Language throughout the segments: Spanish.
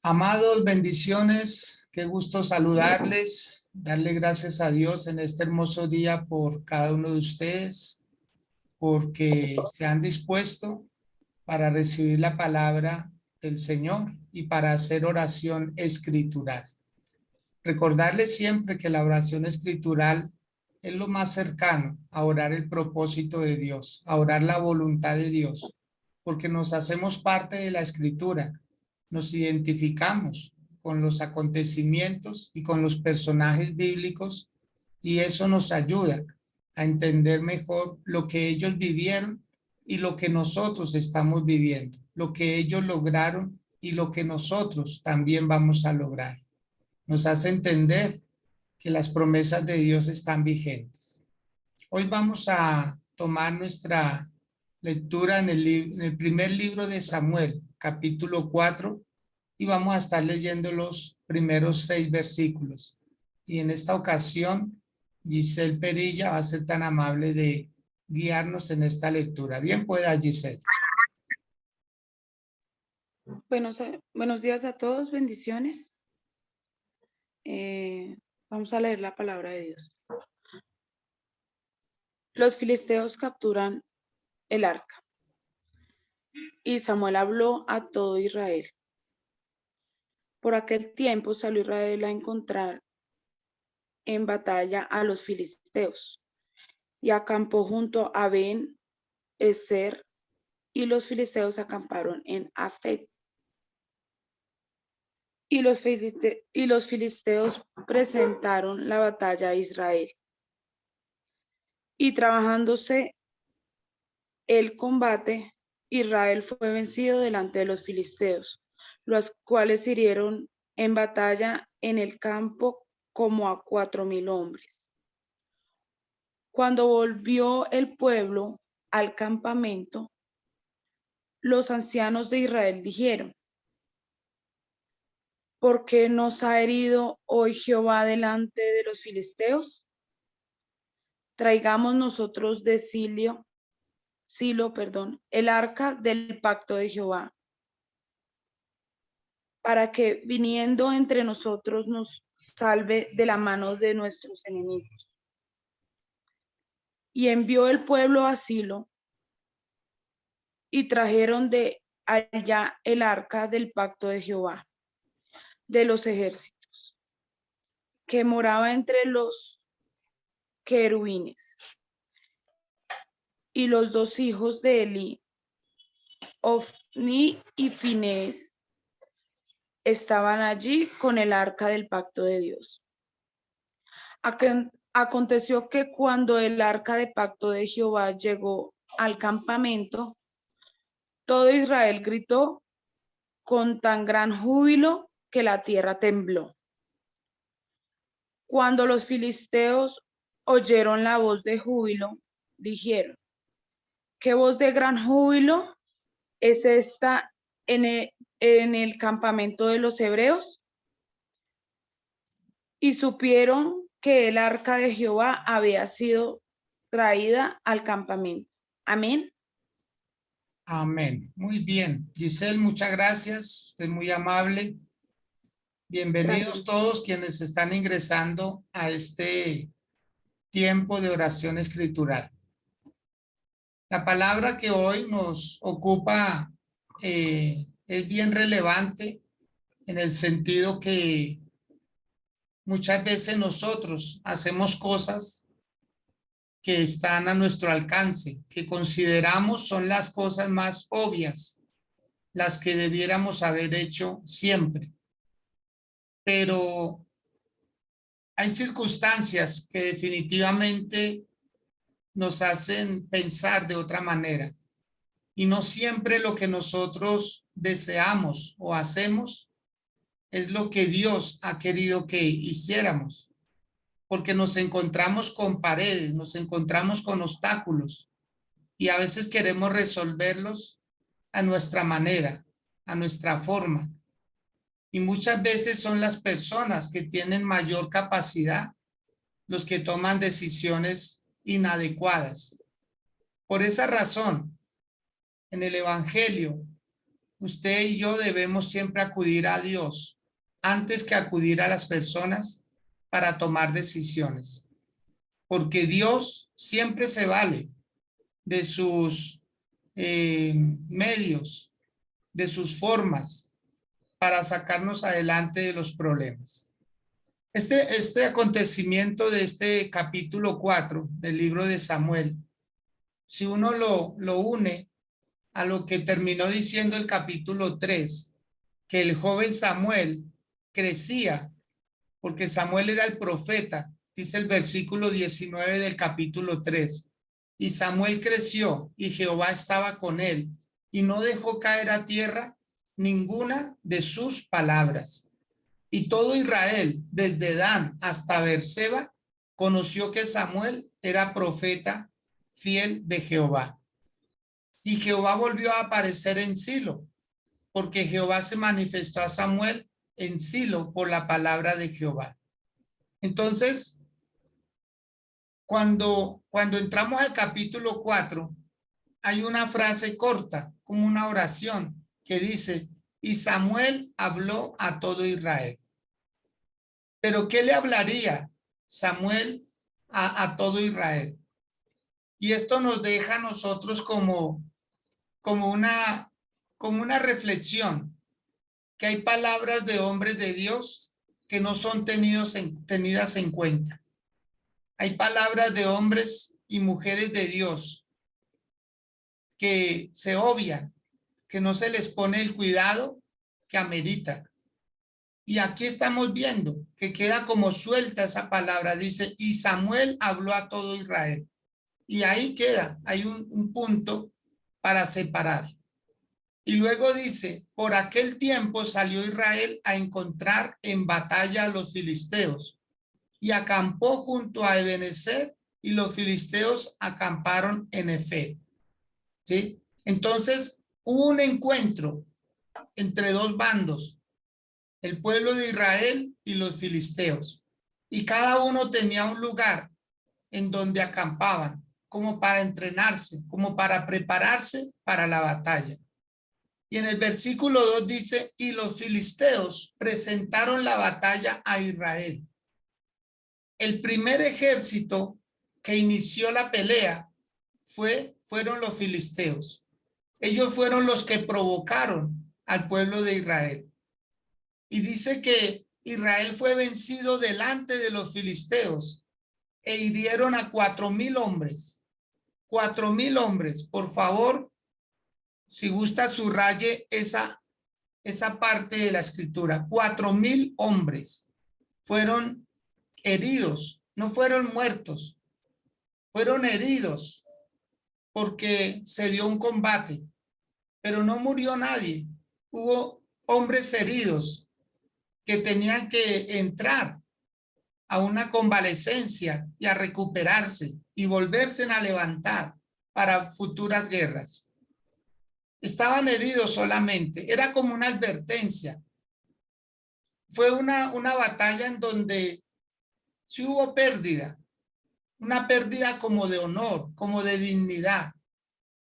Amados, bendiciones, qué gusto saludarles, darle gracias a Dios en este hermoso día por cada uno de ustedes, porque se han dispuesto para recibir la palabra del Señor y para hacer oración escritural. Recordarles siempre que la oración escritural es lo más cercano a orar el propósito de Dios, a orar la voluntad de Dios, porque nos hacemos parte de la escritura, nos identificamos con los acontecimientos y con los personajes bíblicos y eso nos ayuda a entender mejor lo que ellos vivieron y lo que nosotros estamos viviendo, lo que ellos lograron y lo que nosotros también vamos a lograr. Nos hace entender que las promesas de Dios están vigentes. Hoy vamos a tomar nuestra lectura en el primer libro de Samuel, capítulo 4, y vamos a estar leyendo los primeros 6 versículos. Y en esta ocasión, Giselle Perilla va a ser tan amable de guiarnos en esta lectura. Bien pueda, Giselle. Buenos días a todos, bendiciones. Vamos a leer la palabra de Dios. Los filisteos capturan el arca y Samuel habló a todo Israel. Por aquel tiempo salió Israel a encontrar en batalla a los filisteos y acampó junto a Ben-Ezer, y los filisteos acamparon en Afec. Y los filisteos presentaron la batalla a Israel. Y trabajándose el combate, Israel fue vencido delante de los filisteos, los cuales hirieron en batalla en el campo como a 4,000 hombres. Cuando volvió el pueblo al campamento, los ancianos de Israel dijeron: ¿por qué nos ha herido hoy Jehová delante de los filisteos? Traigamos nosotros de Silo, el arca del pacto de Jehová, para que viniendo entre nosotros nos salve de la mano de nuestros enemigos. Y envió el pueblo a Silo, y trajeron de allá el arca del pacto de Jehová, de los ejércitos, que moraba entre los querubines. Y los 2 hijos de Eli, Ofni y Finés, estaban allí con el arca del pacto de Dios. Aconteció que cuando el arca del pacto de Jehová llegó al campamento, todo Israel gritó con tan gran júbilo que la tierra tembló. Cuando los filisteos oyeron la voz de júbilo, dijeron: ¿qué voz de gran júbilo es esta en el campamento de los hebreos? Y supieron que el arca de Jehová había sido traída al campamento. Amén. Amén. Muy bien. Giselle, muchas gracias. Usted es muy amable. Bienvenidos Gracias. todos quienes están ingresando a este tiempo de oración escritural. La palabra que hoy nos ocupa es bien relevante en el sentido que muchas veces nosotros hacemos cosas que están a nuestro alcance, que consideramos son las cosas más obvias, las que debiéramos haber hecho siempre. Pero hay circunstancias que definitivamente nos hacen pensar de otra manera. Y no siempre lo que nosotros deseamos o hacemos es lo que Dios ha querido que hiciéramos. Porque nos encontramos con paredes, nos encontramos con obstáculos y a veces queremos resolverlos a nuestra manera, a nuestra forma. Y muchas veces son las personas que tienen mayor capacidad los que toman decisiones inadecuadas. Por esa razón, en el Evangelio usted y yo debemos siempre acudir a Dios antes que acudir a las personas para tomar decisiones, porque Dios siempre se vale de sus medios, de sus formas para sacarnos adelante de los problemas. Este acontecimiento de este capítulo 4 del libro de Samuel, si uno lo une a lo que terminó diciendo el capítulo 3, que el joven Samuel crecía, porque Samuel era el profeta, dice el versículo 19 del capítulo 3, y Samuel creció y Jehová estaba con él y no dejó caer a tierra ninguna de sus palabras. Y todo Israel, desde Dan hasta Beerseba, conoció que Samuel era profeta fiel de Jehová. Y Jehová volvió a aparecer en Silo, porque Jehová se manifestó a Samuel en Silo por la palabra de Jehová. Entonces, cuando entramos al capítulo 4, hay una frase corta, como una oración, que dice, y Samuel habló a todo Israel. Pero ¿qué le hablaría Samuel a todo Israel? Y esto nos deja a nosotros como una reflexión, que hay palabras de hombres de Dios que no son tenidas en cuenta. Hay palabras de hombres y mujeres de Dios que se obvian, que no se les pone el cuidado que amerita. Y aquí estamos viendo que queda como suelta esa palabra. Dice, y Samuel habló a todo Israel. Y ahí queda, hay un punto para separar. Y luego dice, por aquel tiempo salió Israel a encontrar en batalla a los filisteos y acampó junto a Ebenezer y los filisteos acamparon en Efed. ¿Sí? Entonces hubo un encuentro entre dos bandos, el pueblo de Israel y los filisteos, y cada uno tenía un lugar en donde acampaban, como para entrenarse, como para prepararse para la batalla. Y en el versículo 2 dice, y los filisteos presentaron la batalla a Israel. El primer ejército que inició la pelea fueron los filisteos. Ellos fueron los que provocaron al pueblo de Israel. Y dice que Israel fue vencido delante de los filisteos e hirieron a 4,000 hombres. 4,000 hombres, por favor, si gusta subraye esa parte de la escritura. 4,000 hombres fueron heridos, no fueron muertos, fueron heridos porque se dio un combate, pero no murió nadie. Hubo hombres heridos que tenían que entrar a una convalecencia y a recuperarse y volverse a levantar para futuras guerras. Estaban heridos solamente, era como una advertencia. Fue una batalla en donde sí hubo pérdida, una pérdida como de honor, como de dignidad,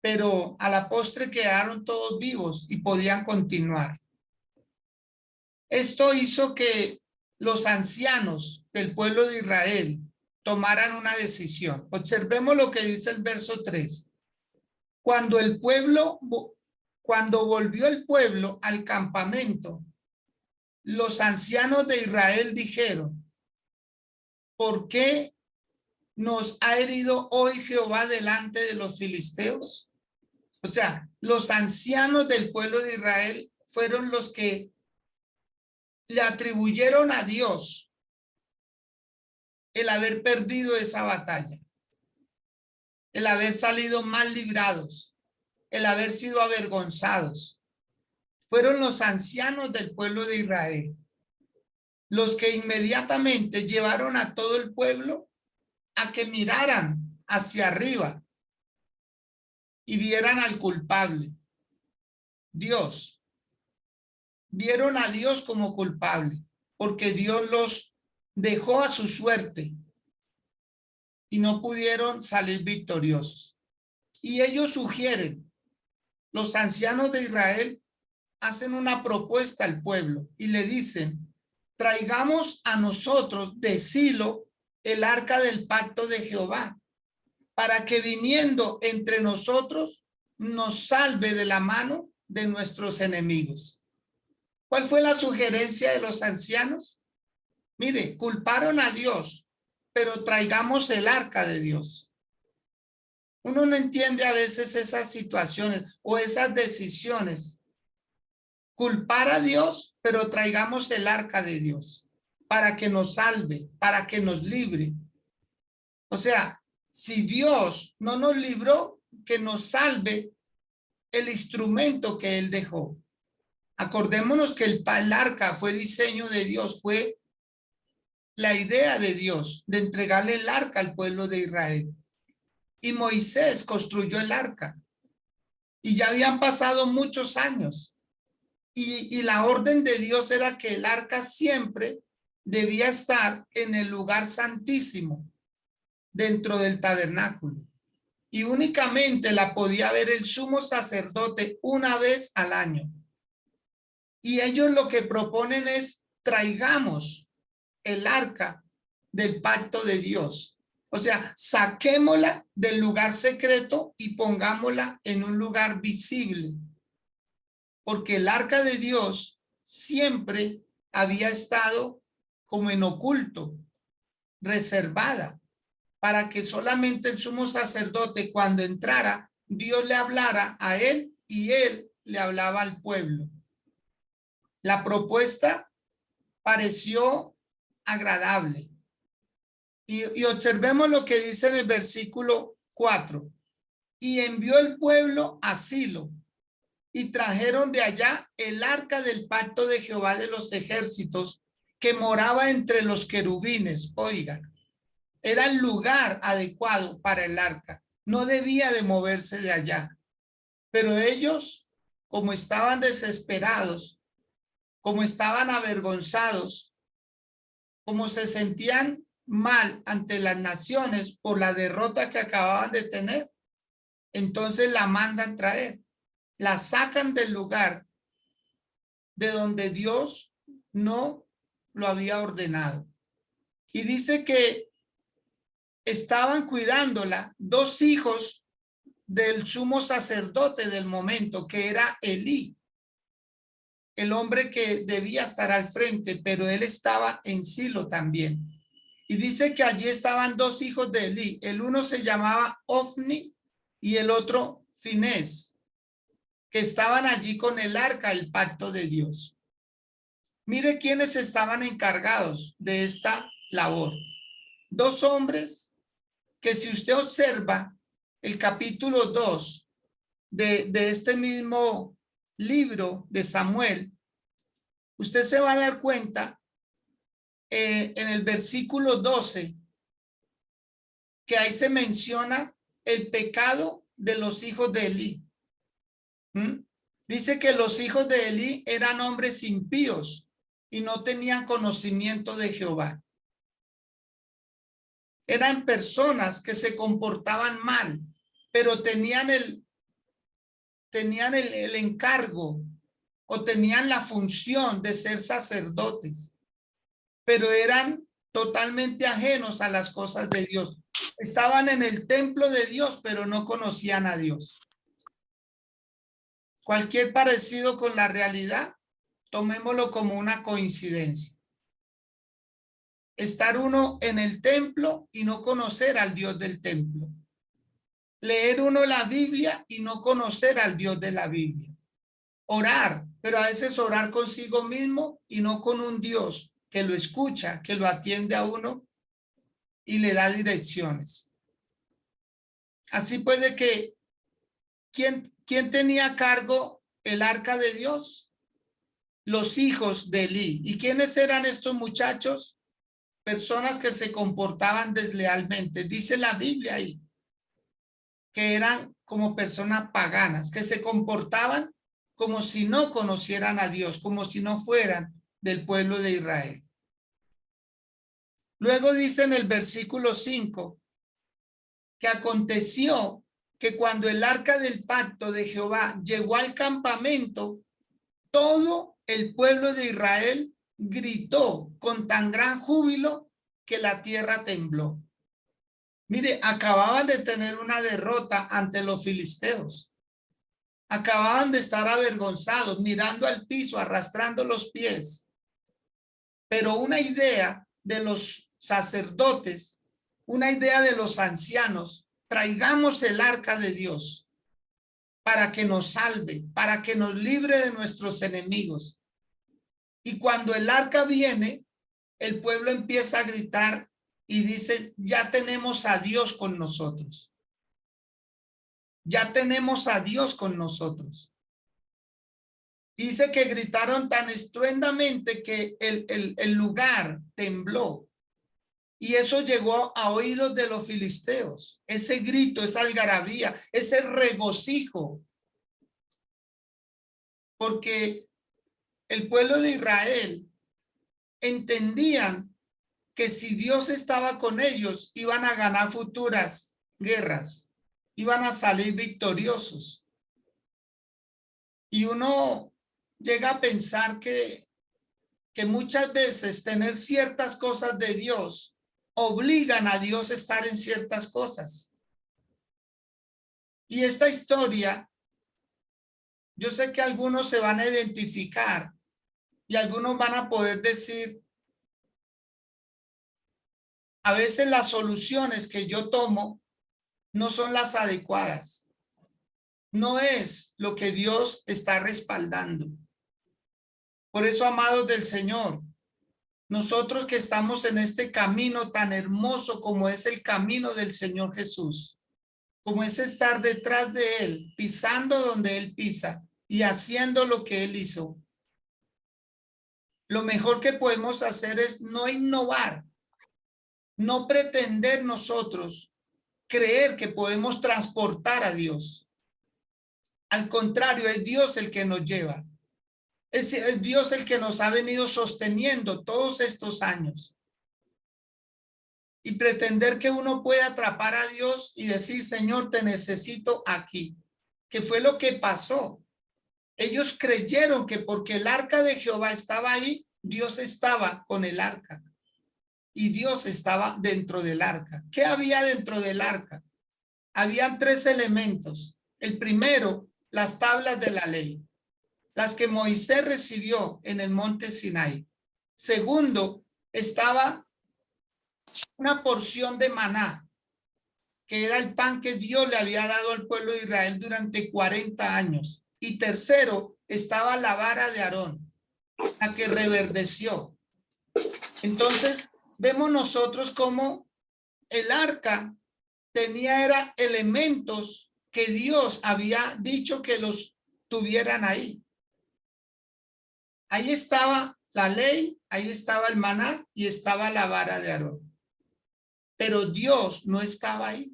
pero a la postre quedaron todos vivos y podían continuar. Esto hizo que los ancianos del pueblo de Israel tomaran una decisión. Observemos lo que dice el verso 3. Cuando volvió el pueblo al campamento, los ancianos de Israel dijeron, ¿por qué nos ha herido hoy Jehová delante de los filisteos? O sea, los ancianos del pueblo de Israel fueron los que le atribuyeron a Dios el haber perdido esa batalla, el haber salido mal librados, el haber sido avergonzados. Fueron los ancianos del pueblo de Israel los que inmediatamente llevaron a todo el pueblo a que miraran hacia arriba y vieran al culpable, Dios. Vieron a Dios como culpable, porque Dios los dejó a su suerte y no pudieron salir victoriosos. Y ellos sugieren, los ancianos de Israel hacen una propuesta al pueblo y le dicen, traigamos a nosotros de Silo el arca del pacto de Jehová, para que viniendo entre nosotros nos salve de la mano de nuestros enemigos. ¿Cuál fue la sugerencia de los ancianos? Mire, culparon a Dios, pero traigamos el arca de Dios. Uno no entiende a veces esas situaciones o esas decisiones. Culpar a Dios, pero traigamos el arca de Dios para que nos salve, para que nos libre. O sea, si Dios no nos libró, que nos salve el instrumento que Él dejó. Acordémonos que el arca fue diseño de Dios, fue la idea de Dios de entregarle el arca al pueblo de Israel. Y Moisés construyó el arca. Y ya habían pasado muchos años. Y la orden de Dios era que el arca siempre debía estar en el lugar santísimo, dentro del tabernáculo. Y únicamente la podía ver el sumo sacerdote una vez al año. Y ellos lo que proponen es traigamos el arca del pacto de Dios. O sea, saquémosla del lugar secreto y pongámosla en un lugar visible. Porque el arca de Dios siempre había estado como en oculto, reservada, para que solamente el sumo sacerdote cuando entrara, Dios le hablara a él y él le hablaba al pueblo. La propuesta pareció agradable. Y observemos lo que dice en el versículo 4. Y envió el pueblo a Silo y trajeron de allá el arca del pacto de Jehová de los ejércitos que moraba entre los querubines. Oigan, era el lugar adecuado para el arca. No debía de moverse de allá. Pero ellos, como estaban desesperados, como estaban avergonzados, como se sentían mal ante las naciones por la derrota que acababan de tener, entonces la mandan traer, la sacan del lugar de donde Dios no lo había ordenado. Y dice que estaban cuidándola dos hijos del sumo sacerdote del momento, que era Elí, el hombre que debía estar al frente, pero él estaba en Silo también. Y dice que allí estaban dos hijos de Elí. El uno se llamaba Ofni y el otro Finés, que estaban allí con el arca, el pacto de Dios. Mire quiénes estaban encargados de esta labor. Dos hombres que, si usted observa el capítulo 2 de este mismo libro de Samuel, usted se va a dar cuenta en el versículo 12 que ahí se menciona el pecado de los hijos de Elí. Dice que los hijos de Elí eran hombres impíos y no tenían conocimiento de Jehová. Eran personas que se comportaban mal, pero tenían el encargo o tenían la función de ser sacerdotes, pero eran totalmente ajenos a las cosas de Dios. Estaban en el templo de Dios, pero no conocían a Dios. Cualquier parecido con la realidad, tomémoslo como una coincidencia. Estar uno en el templo y no conocer al Dios del templo. Leer uno la Biblia y no conocer al Dios de la Biblia. Orar, pero a veces orar consigo mismo y no con un Dios que lo escucha, que lo atiende a uno y le da direcciones. Así puede que, ¿quién tenía a cargo el arca de Dios? Los hijos de Elí. ¿Y quiénes eran estos muchachos? Personas que se comportaban deslealmente. Dice la Biblia ahí que eran como personas paganas, que se comportaban como si no conocieran a Dios, como si no fueran del pueblo de Israel. Luego dice en el versículo 5 que aconteció que cuando el arca del pacto de Jehová llegó al campamento, todo el pueblo de Israel gritó con tan gran júbilo que la tierra tembló. Mire, acababan de tener una derrota ante los filisteos. Acababan de estar avergonzados, mirando al piso, arrastrando los pies. Pero una idea de los sacerdotes, una idea de los ancianos, traigamos el arca de Dios para que nos salve, para que nos libre de nuestros enemigos. Y cuando el arca viene, el pueblo empieza a gritar y dice, ya tenemos a Dios con nosotros. Ya tenemos a Dios con nosotros. Dice que gritaron tan estruendamente que el lugar tembló. Y eso llegó a oídos de los filisteos. Ese grito, esa algarabía, ese regocijo. Porque el pueblo de Israel entendían que si Dios estaba con ellos, iban a ganar futuras guerras, iban a salir victoriosos. Y uno llega a pensar que muchas veces tener ciertas cosas de Dios obligan a Dios a estar en ciertas cosas. Y esta historia, yo sé que algunos se van a identificar y algunos van a poder decir, a veces las soluciones que yo tomo no son las adecuadas. No es lo que Dios está respaldando. Por eso, amados del Señor, nosotros que estamos en este camino tan hermoso como es el camino del Señor Jesús, como es estar detrás de Él, pisando donde Él pisa y haciendo lo que Él hizo, lo mejor que podemos hacer es no innovar, no pretender nosotros creer que podemos transportar a Dios. Al contrario, es Dios el que nos lleva. Es Dios el que nos ha venido sosteniendo todos estos años. Y pretender que uno puede atrapar a Dios y decir, Señor, te necesito aquí. ¿Qué fue lo que pasó? Ellos creyeron que porque el arca de Jehová estaba ahí, Dios estaba con el arca. Y Dios estaba dentro del arca. ¿Qué había dentro del arca? Habían tres elementos. El primero, las tablas de la ley, las que Moisés recibió en el monte Sinai. Segundo, estaba una porción de maná, que era el pan que Dios le había dado al pueblo de Israel durante 40 años. Y tercero, estaba la vara de Aarón, la que reverdeció. Entonces, vemos nosotros cómo el arca tenía elementos que Dios había dicho que los tuvieran ahí. Ahí estaba la ley, ahí estaba el maná y estaba la vara de Aarón. Pero Dios no estaba ahí.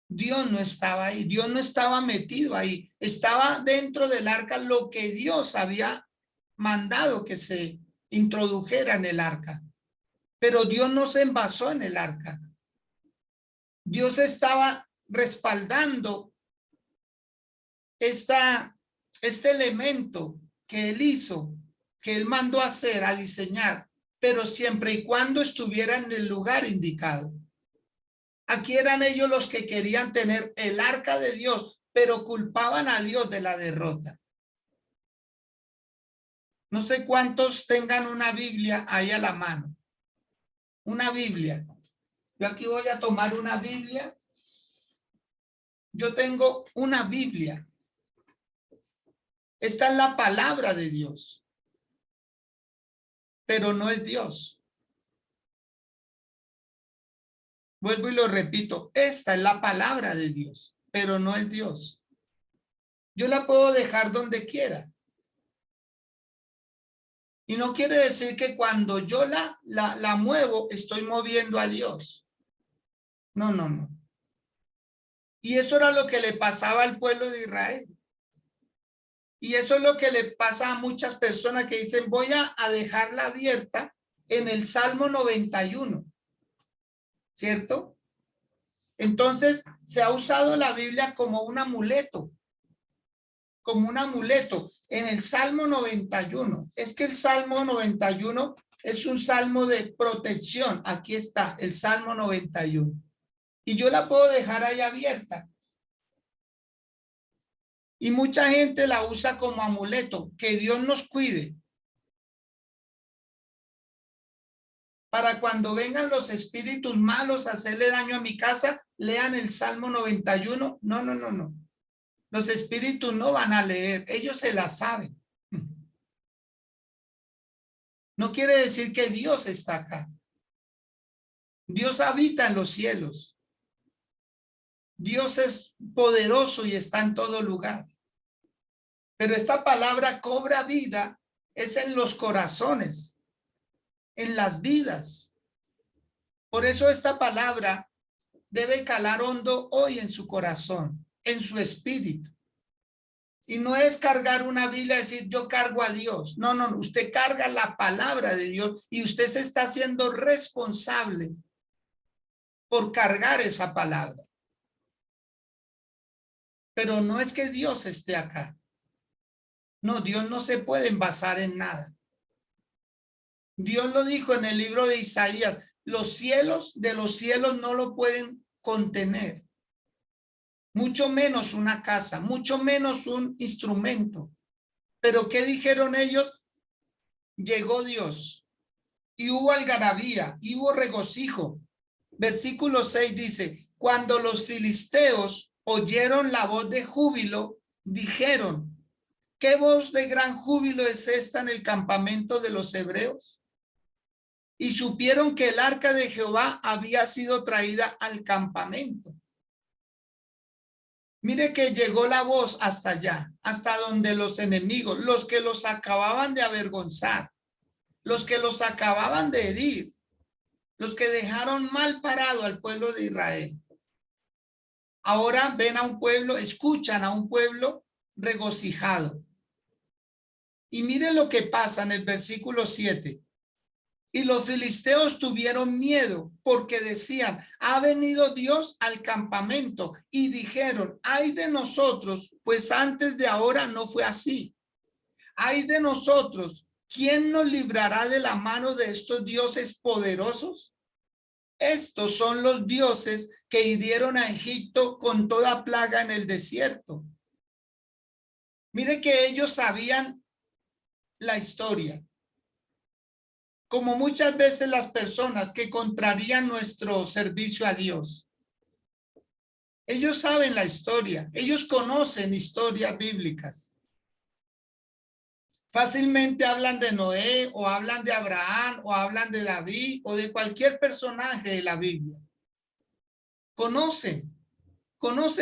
Dios no estaba ahí. Dios no estaba metido ahí. Estaba dentro del arca lo que Dios había mandado que se introdujera en el arca. Pero Dios no se envasó en el arca. Dios estaba respaldando este elemento que Él hizo, que Él mandó a hacer, a diseñar, pero siempre y cuando estuviera en el lugar indicado. Aquí eran ellos los que querían tener el arca de Dios, pero culpaban a Dios de la derrota. No sé cuántos tengan una Biblia ahí a la mano. Una Biblia. Yo aquí voy a tomar una Biblia. Yo tengo una Biblia. Esta es la palabra de Dios. Pero no es Dios. Vuelvo y lo repito. Esta es la palabra de Dios, pero no es Dios. Yo la puedo dejar donde quiera. Y no quiere decir que cuando yo la muevo, estoy moviendo a Dios. No, no, no. Y eso era lo que le pasaba al pueblo de Israel. Y eso es lo que le pasa a muchas personas que dicen, voy a dejarla abierta en el Salmo 91. ¿Cierto? Entonces, se ha usado la Biblia como un amuleto, como un amuleto. En el Salmo 91, es que el Salmo 91 es un salmo de protección. Aquí está el Salmo 91. Y yo la puedo dejar ahí abierta. Y mucha gente la usa como amuleto. Que Dios nos cuide. Para cuando vengan los espíritus malos a hacerle daño a mi casa, lean el Salmo 91. No, no, no, no. Los espíritus no van a leer. Ellos se la saben. No quiere decir que Dios está acá. Dios habita en los cielos. Dios es poderoso y está en todo lugar. Pero esta palabra cobra vida es en los corazones, en las vidas. Por eso esta palabra debe calar hondo hoy en su corazón, en su espíritu. Y no es cargar una Biblia y decir yo cargo a Dios. No, no, usted carga la palabra de Dios y usted se está haciendo responsable por cargar esa palabra. Pero no es que Dios esté acá. No, Dios no se puede envasar en nada. Dios lo dijo en el libro de Isaías, los cielos de los cielos no lo pueden contener. Mucho menos una casa, mucho menos un instrumento. Pero ¿qué dijeron ellos? Llegó Dios y hubo algarabía, y hubo regocijo. Versículo 6 dice, cuando los filisteos oyeron la voz de júbilo, dijeron, ¿qué voz de gran júbilo es esta en el campamento de los hebreos? Y supieron que el arca de Jehová había sido traída al campamento. Mire que llegó la voz hasta allá, hasta donde los enemigos, los que los acababan de avergonzar, los que los acababan de herir, los que dejaron mal parado al pueblo de Israel. Ahora ven a un pueblo, escuchan a un pueblo regocijado. Y miren lo que pasa en el versículo 7. Y los filisteos tuvieron miedo porque decían, ha venido Dios al campamento. Y dijeron, ay de nosotros, pues antes de ahora no fue así. Ay de nosotros, ¿quién nos librará de la mano de estos dioses poderosos? Estos son los dioses que hirieron a Egipto con toda plaga en el desierto. Mire que ellos sabían la historia. Como muchas veces las personas que contrarían nuestro servicio a Dios. Ellos saben la historia, ellos conocen historias bíblicas. Fácilmente hablan de Noé o hablan de Abraham o hablan de David o de cualquier personaje de la Biblia. Conocen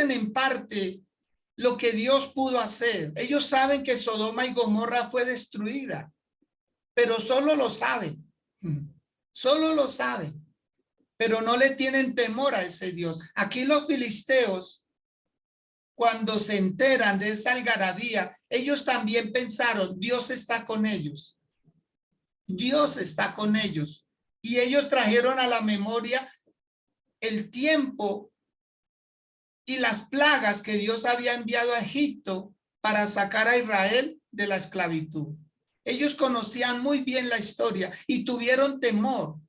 en parte lo que Dios pudo hacer. Ellos saben que Sodoma y Gomorra fue destruida. Pero solo lo saben, pero no le tienen temor a ese Dios. Aquí los filisteos, cuando se enteran de esa algarabía, ellos también pensaron, Dios está con ellos. Dios está con ellos. Y ellos trajeron a la memoria el tiempo y las plagas que Dios había enviado a Egipto para sacar a Israel de la esclavitud. Ellos conocían muy bien la historia y tuvieron temor,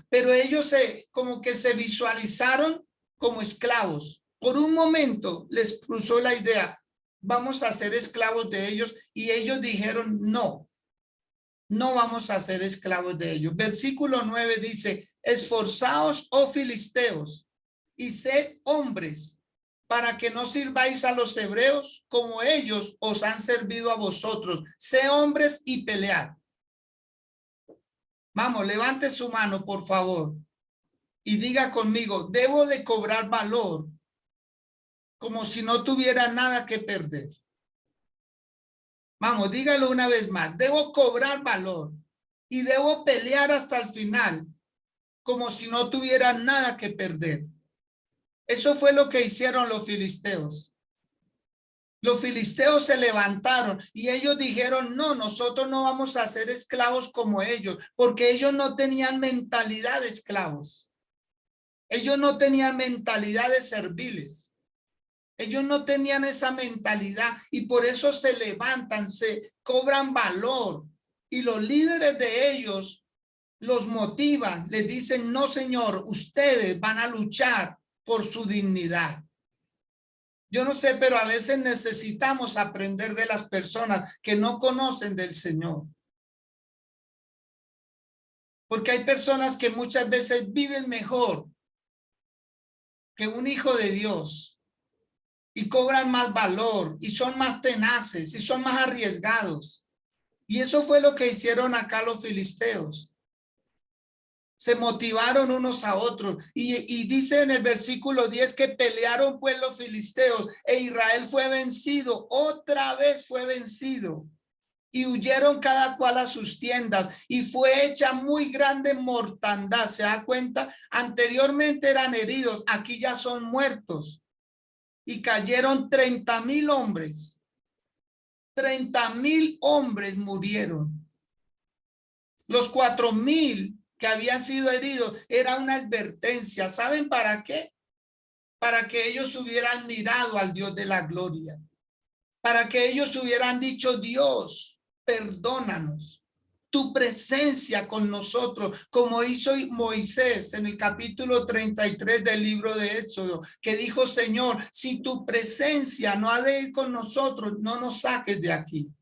pero ellos como que se visualizaron como esclavos. Por un momento les cruzó la idea, vamos a ser esclavos de ellos, y ellos dijeron, no vamos a ser esclavos de ellos. Versículo 9 dice, esforzaos, oh filisteos, y sed hombres, para que no sirváis a los hebreos como ellos os han servido a vosotros. Sé hombres y pelead. Vamos, levante su mano, por favor, y diga conmigo, debo de cobrar valor como si no tuviera nada que perder. Vamos, dígalo una vez más, debo cobrar valor y debo pelear hasta el final como si no tuviera nada que perder. Eso fue lo que hicieron los filisteos. Los filisteos se levantaron y ellos dijeron, no, nosotros no vamos a ser esclavos como ellos, porque ellos no tenían mentalidad de esclavos. Ellos no tenían mentalidad de serviles. Ellos no tenían esa mentalidad y por eso se levantan, se cobran valor. Y los líderes de ellos los motivan, les dicen, no señor, ustedes van a luchar por su dignidad. Yo no sé, pero a veces necesitamos aprender de las personas que no conocen del Señor. Porque hay personas que muchas veces viven mejor que un hijo de Dios y cobran más valor y son más tenaces y son más arriesgados. Y eso fue lo que hicieron acá los filisteos. Se motivaron unos a otros y dice en el versículo 10 que pelearon pues los filisteos e Israel fue vencido, otra vez fue vencido y huyeron cada cual a sus tiendas y fue hecha muy grande mortandad. ¿Se da cuenta? Anteriormente eran heridos, aquí ya son muertos y cayeron 30,000 hombres. 30,000 hombres murieron. Los 4,000 que habían sido heridos era una advertencia. ¿Saben para qué? Para que ellos hubieran mirado al Dios de la gloria. Para que ellos hubieran dicho, Dios, perdónanos. Tu presencia con nosotros, como hizo Moisés en el capítulo 33 del libro de Éxodo, que dijo, Señor, si tu presencia no ha de ir con nosotros, no nos saques de aquí.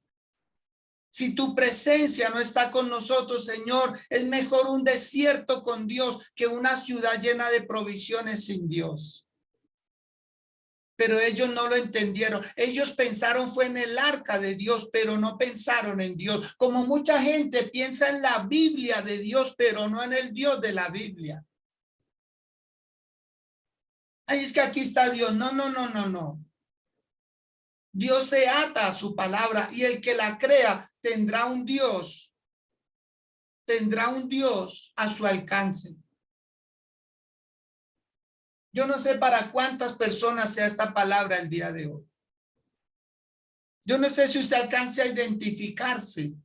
Si tu presencia no está con nosotros, Señor, es mejor un desierto con Dios que una ciudad llena de provisiones sin Dios. Pero ellos no lo entendieron. Ellos pensaron fue en el arca de Dios, pero no pensaron en Dios. Como mucha gente piensa en la Biblia de Dios, pero no en el Dios de la Biblia. Ay, es que aquí está Dios. No, no, no, no, no. Dios se ata a su palabra y el que la crea tendrá un Dios a su alcance. Yo no sé para cuántas personas sea esta palabra el día de hoy. Yo no sé si usted alcance a identificarse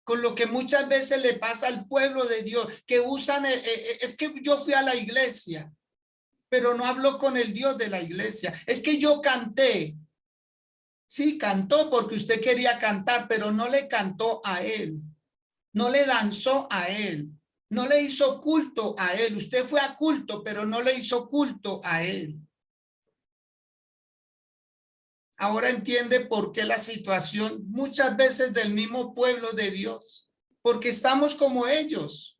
con lo que muchas veces le pasa al pueblo de Dios, que usan, es que yo fui a la iglesia, pero no hablo con el Dios de la iglesia. Es que yo canté. Sí, cantó porque usted quería cantar, pero no le cantó a él. No le danzó a él. No le hizo culto a él. Usted fue a culto, pero no le hizo culto a él. Ahora entiende por qué la situación muchas veces del mismo pueblo de Dios, porque estamos como ellos.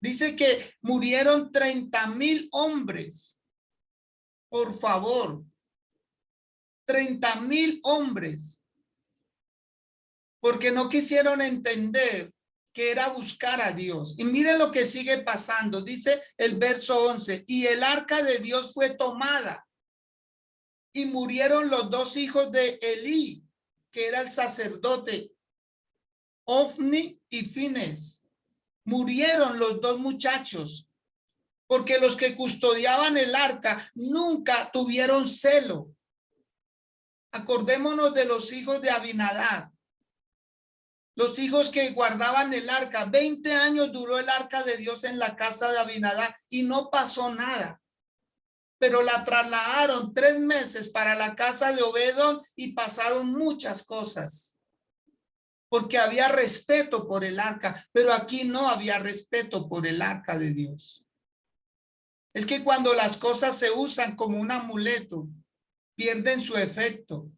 Dice que murieron 30,000 hombres. Por favor, 30,000 hombres, porque no quisieron entender que era buscar a Dios. Y miren lo que sigue pasando. Dice el verso 11, y el arca de Dios fue tomada y murieron los dos hijos de Elí, que era el sacerdote, Ofni y Fines. Murieron los dos muchachos, porque los que custodiaban el arca nunca tuvieron celo. Acordémonos de los hijos de Abinadab, los hijos que guardaban el arca. 20 años duró el arca de Dios en la casa de Abinadab y no pasó nada. Pero la trasladaron 3 meses para la casa de Obedón y pasaron muchas cosas. Porque había respeto por el arca, pero aquí no había respeto por el arca de Dios. Es que cuando las cosas se usan como un amuleto, pierden su efecto.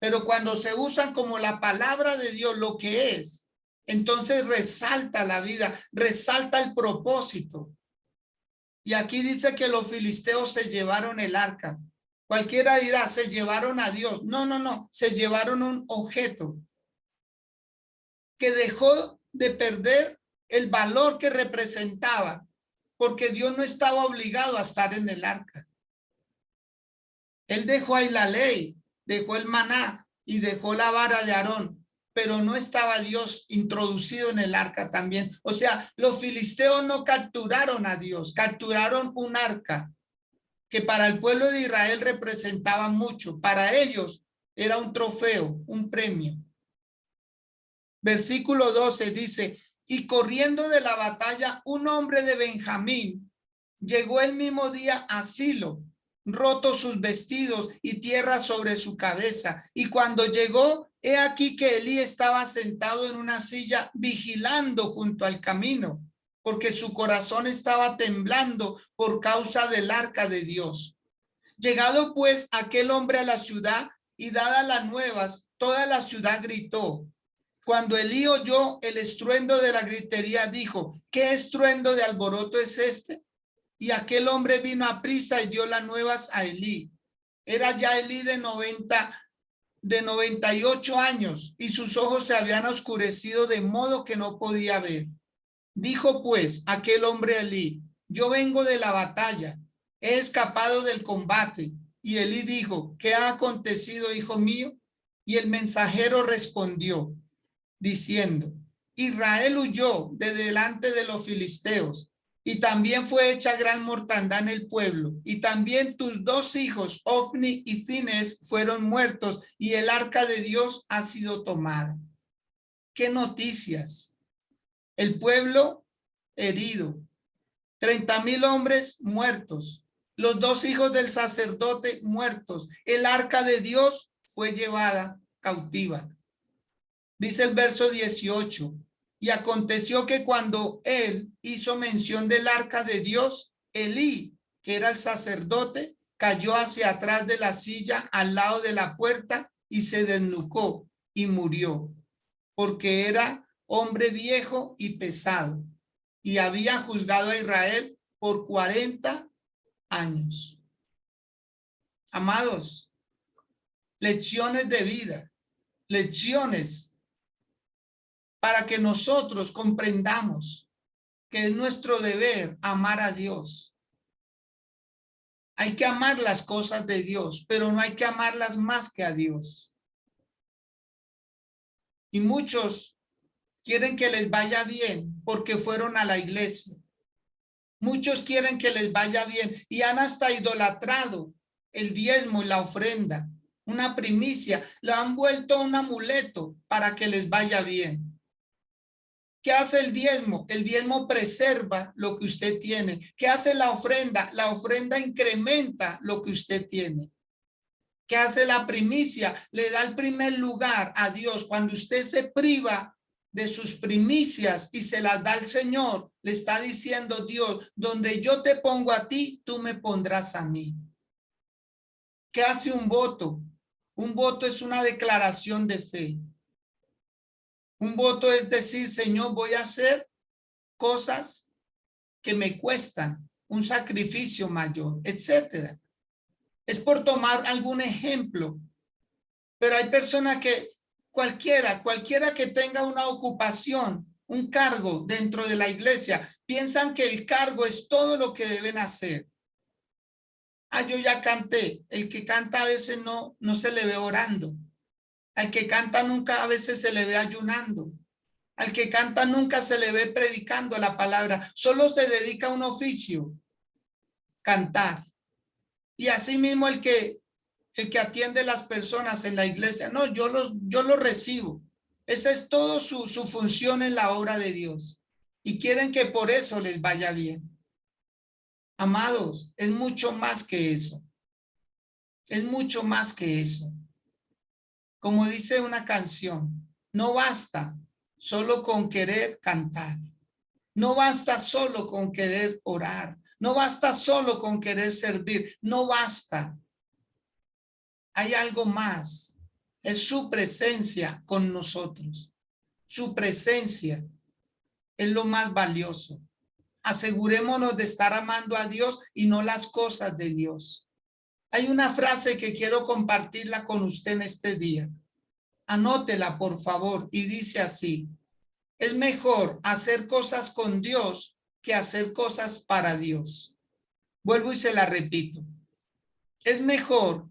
Pero cuando se usan como la palabra de Dios, lo que es, entonces resalta la vida, resalta el propósito. Y aquí dice que los filisteos se llevaron el arca. Cualquiera dirá, se llevaron a Dios. No, no, no, se llevaron un objeto que dejó de perder el valor que representaba, porque Dios no estaba obligado a estar en el arca. Él dejó ahí la ley, dejó el maná y dejó la vara de Aarón, pero no estaba Dios introducido en el arca también. O sea, los filisteos no capturaron a Dios, capturaron un arca que para el pueblo de Israel representaba mucho. Para ellos era un trofeo, un premio. Versículo 12 dice, y corriendo de la batalla, un hombre de Benjamín, Llegó el mismo día a Silo, rotos sus vestidos y tierra sobre su cabeza. Y cuando llegó, he aquí que Elí estaba sentado en una silla vigilando junto al camino, porque su corazón estaba temblando por causa del arca de Dios. Llegado pues aquel hombre a la ciudad y dadas las nuevas, toda la ciudad gritó. Cuando Elí oyó el estruendo de la gritería, dijo: ¿qué estruendo de alboroto es este? Y aquel hombre vino a prisa y dio las nuevas a Elí. Era ya Elí de 98 años, y sus ojos se habían oscurecido de modo que no podía ver. Dijo pues aquel hombre a Elí: yo vengo de la batalla, he escapado del combate. Y Elí dijo: ¿qué ha acontecido, hijo mío? Y el mensajero respondió diciendo: Israel huyó de delante de los filisteos, y también fue hecha gran mortandad en el pueblo, y también tus dos hijos, Ofni y Fines, fueron muertos, y el arca de Dios ha sido tomada. ¿Qué noticias? El pueblo herido, 30,000 hombres muertos, los dos hijos del sacerdote muertos, el arca de Dios fue llevada cautiva. Dice el verso 18, y aconteció que cuando él hizo mención del arca de Dios, Elí, que era el sacerdote, cayó hacia atrás de la silla al lado de la puerta y se desnucó y murió, porque era hombre viejo y pesado, y había juzgado a Israel por 40 años. Amados, lecciones de vida, lecciones para que nosotros comprendamos que es nuestro deber amar a Dios. Hay que amar las cosas de Dios, pero no hay que amarlas más que a Dios. Y muchos quieren que les vaya bien porque fueron a la iglesia. Muchos quieren que les vaya bien y han hasta idolatrado el diezmo y la ofrenda, una primicia, lo han vuelto un amuleto para que les vaya bien. ¿Qué hace el diezmo? El diezmo preserva lo que usted tiene. ¿Qué hace la ofrenda? La ofrenda incrementa lo que usted tiene. ¿Qué hace la primicia? Le da el primer lugar a Dios. Cuando usted se priva de sus primicias y se las da al Señor, le está diciendo Dios: donde yo te pongo a ti, tú me pondrás a mí. ¿Qué hace un voto? Un voto es una declaración de fe. Un voto es decir: Señor, voy a hacer cosas que me cuestan, un sacrificio mayor, etcétera. Es por tomar algún ejemplo, pero hay personas que cualquiera que tenga una ocupación, un cargo dentro de la iglesia, piensan que el cargo es todo lo que deben hacer. Yo ya canté. El que canta a veces no se le ve orando. Al que canta nunca a veces se le ve ayunando. Al que canta nunca se le ve predicando la palabra. Solo se dedica a un oficio: cantar. Y así mismo el que atiende las personas en la iglesia, no, yo los recibo. Esa es todo su función en la obra de Dios. Y quieren que por eso les vaya bien. Amados, es mucho más que eso. Es mucho más que eso. Como dice una canción, no basta solo con querer cantar. No basta solo con querer orar. No basta solo con querer servir. No basta. Hay algo más. Es su presencia con nosotros. Su presencia es lo más valioso. Asegurémonos de estar amando a Dios y no las cosas de Dios. Hay una frase que quiero compartirla con usted en este día. Anótela, por favor, y dice así: es mejor hacer cosas con Dios que hacer cosas para Dios. Vuelvo y se la repito. Es mejor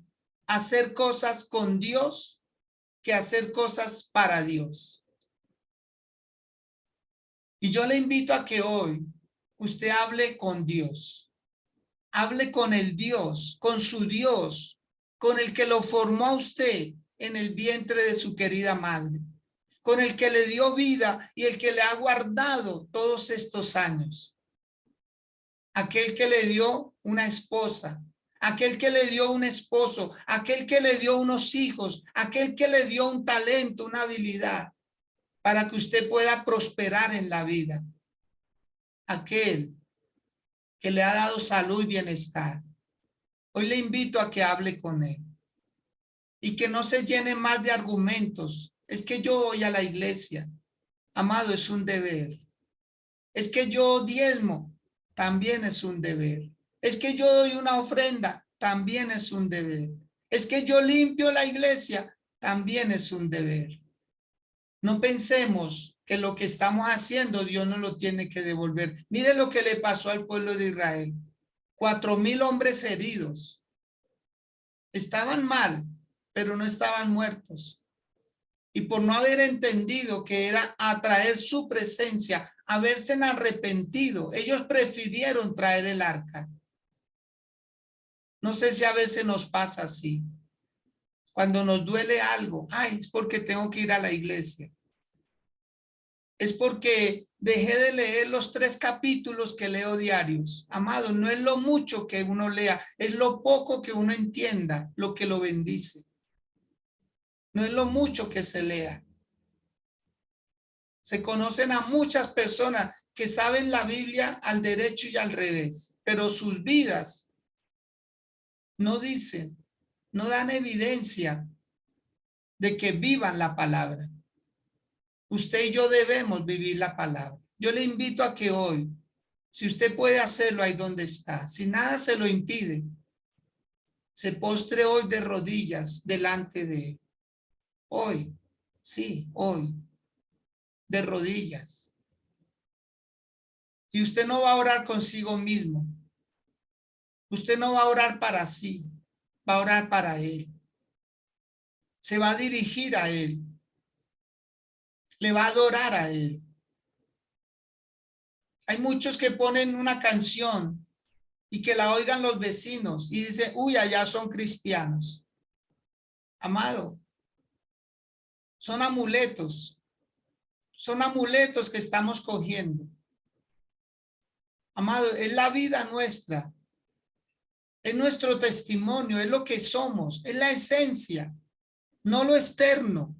hacer cosas con Dios que hacer cosas para Dios. Y yo le invito a que hoy usted hable con Dios. Hable con el Dios, con su Dios, con el que lo formó a usted en el vientre de su querida madre, con el que le dio vida y el que le ha guardado todos estos años. aquel que le dio una esposa, aquel que le dio un esposo, aquel que le dio unos hijos, aquel que le dio un talento, una habilidad, para que usted pueda prosperar en la vida. Aquel que le ha dado salud y bienestar. Hoy le invito a que hable con él y que no se llene más de argumentos. Es que yo voy a la iglesia. Amado, es un deber. Es que yo diezmo, también es un deber. Es que yo doy una ofrenda, también es un deber. Es que yo limpio la iglesia, también es un deber. No pensemos que lo que estamos haciendo Dios no lo tiene que devolver. Mire lo que le pasó al pueblo de Israel. 4,000 hombres heridos. Estaban mal, pero no estaban muertos. Y por no haber entendido que era atraer su presencia, haberse arrepentido, ellos prefirieron traer el arca. No sé si a veces nos pasa así. Cuando nos duele algo, ay, es porque tengo que ir a la iglesia. Es porque dejé de leer los 3 capítulos que leo diarios. Amado, no es lo mucho que uno lea, es lo poco que uno entienda, lo que lo bendice. No es lo mucho que se lea. Se conocen a muchas personas que saben la Biblia al derecho y al revés, pero sus vidas no dicen, no dan evidencia de que vivan la palabra. Usted y yo debemos vivir la palabra. Yo le invito a que hoy, si usted puede hacerlo ahí donde está, si nada se lo impide, se postre hoy de rodillas delante de él. Hoy, sí, hoy, de rodillas. Y usted no va a orar consigo mismo. Usted no va a orar para sí, va a orar para él. Se va a dirigir a él. Le va a adorar a él. Hay muchos que ponen una canción y que la oigan los vecinos y dicen, uy, allá son cristianos. Amado, son amuletos. Son amuletos que estamos cogiendo. Amado, es la vida nuestra. Es nuestro testimonio, es lo que somos, es la esencia, no lo externo,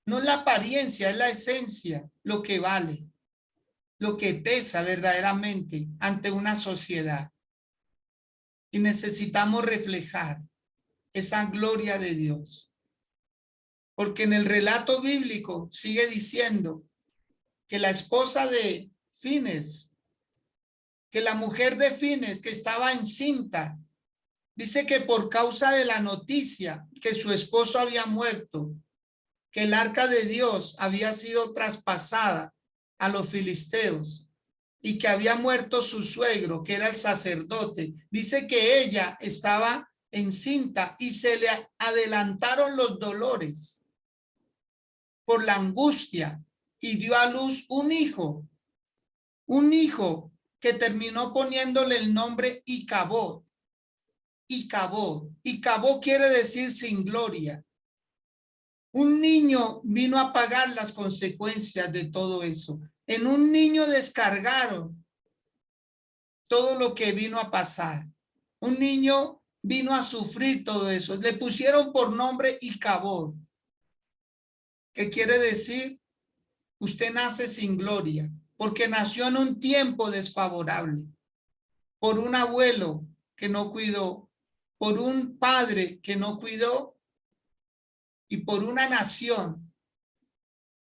no es la apariencia, es la esencia, lo que vale, lo que pesa verdaderamente ante una sociedad. Y necesitamos reflejar esa gloria de Dios. Porque en el relato bíblico sigue diciendo que la esposa de Fines, que la mujer de Fines que estaba encinta, dice que por causa de la noticia que su esposo había muerto, que el arca de Dios había sido traspasada a los filisteos y que había muerto su suegro, que era el sacerdote, dice que ella estaba encinta y se le adelantaron los dolores por la angustia y dio a luz un hijo que terminó poniéndole el nombre Icabod. Icabod quiere decir sin gloria. Un niño vino a pagar las consecuencias de todo eso. En un niño descargaron todo lo que vino a pasar. Un niño vino a sufrir todo eso. Le pusieron por nombre Icabod. ¿Qué quiere decir? Usted nace sin gloria, porque nació en un tiempo desfavorable, por un abuelo que no cuidó, por un padre que no cuidó y por una nación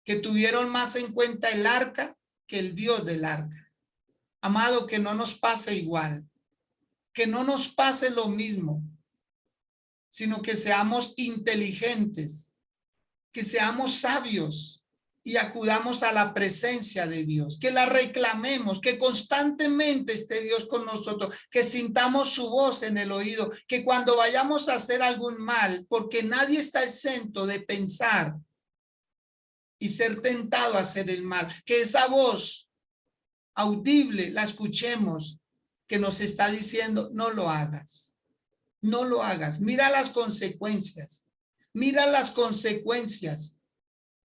que tuvieron más en cuenta el arca que el Dios del arca. Amado, que no nos pase igual, que no nos pase lo mismo, sino que seamos inteligentes, que seamos sabios y acudamos a la presencia de Dios, que la reclamemos, que constantemente esté Dios con nosotros, que sintamos su voz en el oído, que cuando vayamos a hacer algún mal, porque nadie está exento de pensar y ser tentado a hacer el mal, que esa voz audible la escuchemos, que nos está diciendo, no lo hagas, no lo hagas, mira las consecuencias, mira las consecuencias.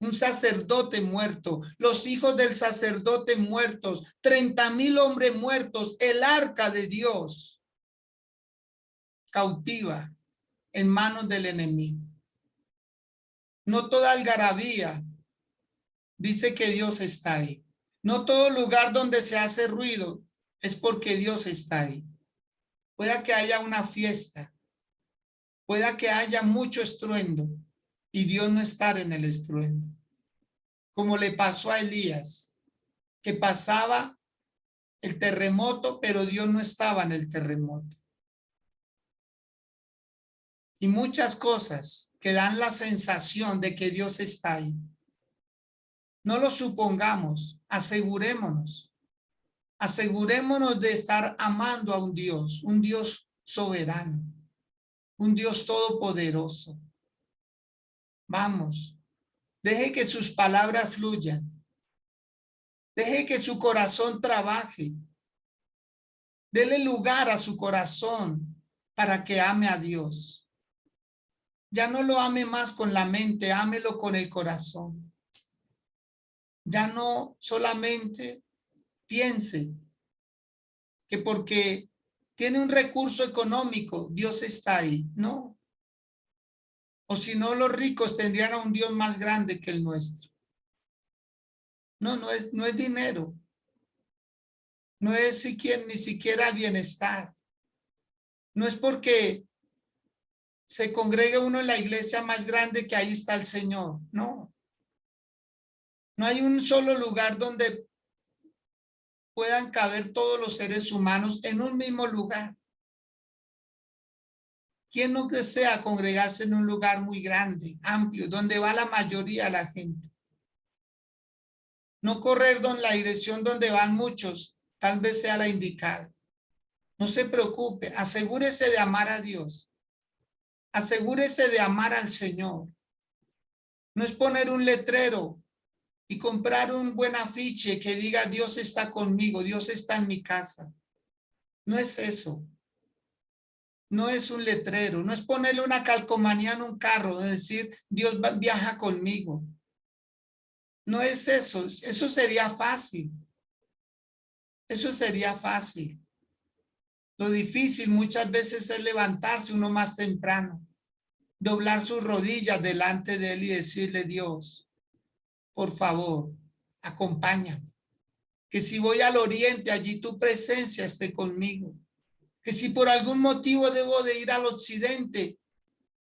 un sacerdote muerto, los hijos del sacerdote muertos, 30,000 hombres muertos, el arca de Dios cautiva en manos del enemigo. No toda algarabía dice que Dios está ahí. No todo lugar donde se hace ruido es porque Dios está ahí. Pueda que haya una fiesta, pueda que haya mucho estruendo y Dios no estar en el estruendo. Como le pasó a Elías, que pasaba el terremoto, pero Dios no estaba en el terremoto. Y muchas cosas que dan la sensación de que Dios está ahí. No lo supongamos, asegurémonos. Asegurémonos de estar amando a un Dios soberano, un Dios todopoderoso. Vamos, deje que sus palabras fluyan. Deje que su corazón trabaje. Dele lugar a su corazón para que ame a Dios. Ya no lo ame más con la mente, ámelo con el corazón. Ya no solamente piense que porque tiene un recurso económico, Dios está ahí. No. O si no, los ricos tendrían a un Dios más grande que el nuestro. No, no es dinero. No es ni siquiera bienestar. No es porque se congregue uno en la iglesia más grande que ahí está el Señor. No. No hay un solo lugar donde puedan caber todos los seres humanos en un mismo lugar. ¿Quién no desea congregarse en un lugar muy grande, amplio, donde va la mayoría de la gente? No correr en la dirección donde van muchos, tal vez sea la indicada. No se preocupe, asegúrese de amar a Dios. Asegúrese de amar al Señor. No es poner un letrero y comprar un buen afiche que diga Dios está conmigo, Dios está en mi casa. No es eso. No es un letrero, no es ponerle una calcomanía en un carro, es decir, Dios viaja conmigo. No es eso, eso sería fácil. Eso sería fácil. Lo difícil muchas veces es levantarse uno más temprano, doblar sus rodillas delante de él y decirle, Dios, por favor, acompáñame. Que si voy al oriente, allí tu presencia esté conmigo. Que si por algún motivo debo de ir al occidente,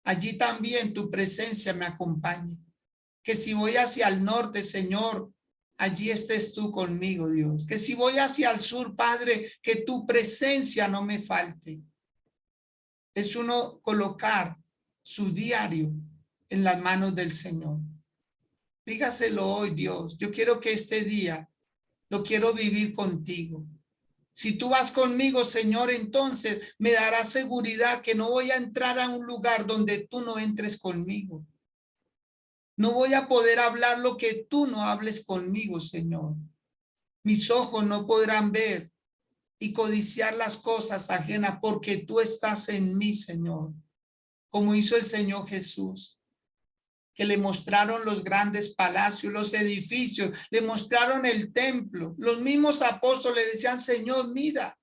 allí también tu presencia me acompañe. Que si voy hacia el norte, Señor, allí estés tú conmigo, Dios. Que si voy hacia el sur, Padre, que tu presencia no me falte. Es uno colocar su diario en las manos del Señor. Dígaselo hoy, Dios. Yo quiero que este día lo quiero vivir contigo. Si tú vas conmigo, Señor, entonces me darás seguridad que no voy a entrar a un lugar donde tú no entres conmigo. No voy a poder hablar lo que tú no hables conmigo, Señor. Mis ojos no podrán ver y codiciar las cosas ajenas porque tú estás en mí, Señor. Como hizo el Señor Jesús, que le mostraron los grandes palacios, los edificios, le mostraron el templo. Los mismos apóstoles decían, Señor, mira